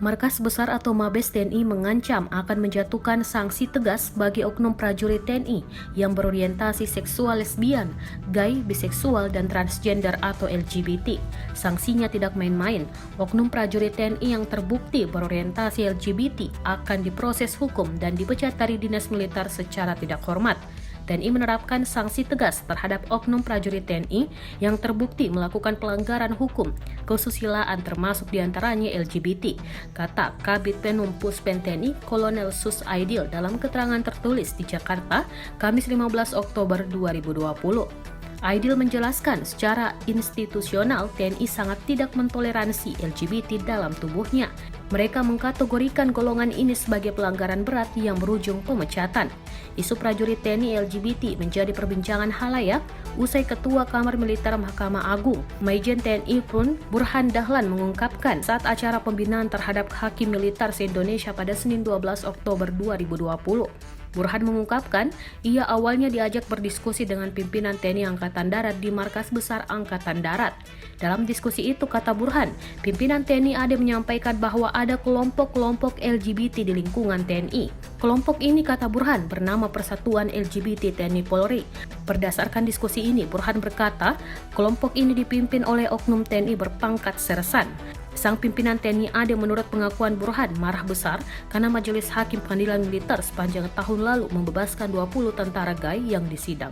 Markas Besar atau Mabes TNI mengancam akan menjatuhkan sanksi tegas bagi oknum prajurit TNI yang berorientasi seksual lesbian, gay, biseksual, dan transgender atau LGBT. Sanksinya tidak main-main. Oknum prajurit TNI yang terbukti berorientasi LGBT akan diproses hukum dan dipecat dari dinas militer secara tidak hormat. TNI menerapkan sanksi tegas terhadap oknum prajurit TNI yang terbukti melakukan pelanggaran hukum kesusilaan termasuk diantaranya LGBT, kata Kabid Penum Puspen TNI Kolonel Sus Aidil dalam keterangan tertulis di Jakarta, Kamis 15 Oktober 2020. Aidil menjelaskan secara institusional TNI sangat tidak mentoleransi LGBT dalam tubuhnya. Mereka mengkategorikan golongan ini sebagai pelanggaran berat yang berujung pemecatan. Isu prajurit TNI LGBT menjadi perbincangan halayak usai Ketua Kamar Militer Mahkamah Agung, Majen TNI Pun Burhan Dahlan mengungkapkan saat acara pembinaan terhadap Hakim Militer se-Indonesia pada Senin 12 Oktober 2020. Burhan mengungkapkan, ia awalnya diajak berdiskusi dengan pimpinan TNI Angkatan Darat di Markas Besar Angkatan Darat. Dalam diskusi itu, kata Burhan, pimpinan TNI AD menyampaikan bahwa ada kelompok-kelompok LGBT di lingkungan TNI. Kelompok ini, kata Burhan, bernama Persatuan LGBT TNI Polri. Berdasarkan diskusi ini, Burhan berkata, kelompok ini dipimpin oleh oknum TNI berpangkat sersan. Sang pimpinan TNI AD menurut pengakuan Burhan marah besar karena Majelis Hakim Pengadilan Militer sepanjang tahun lalu membebaskan 20 tentara gay yang disidang.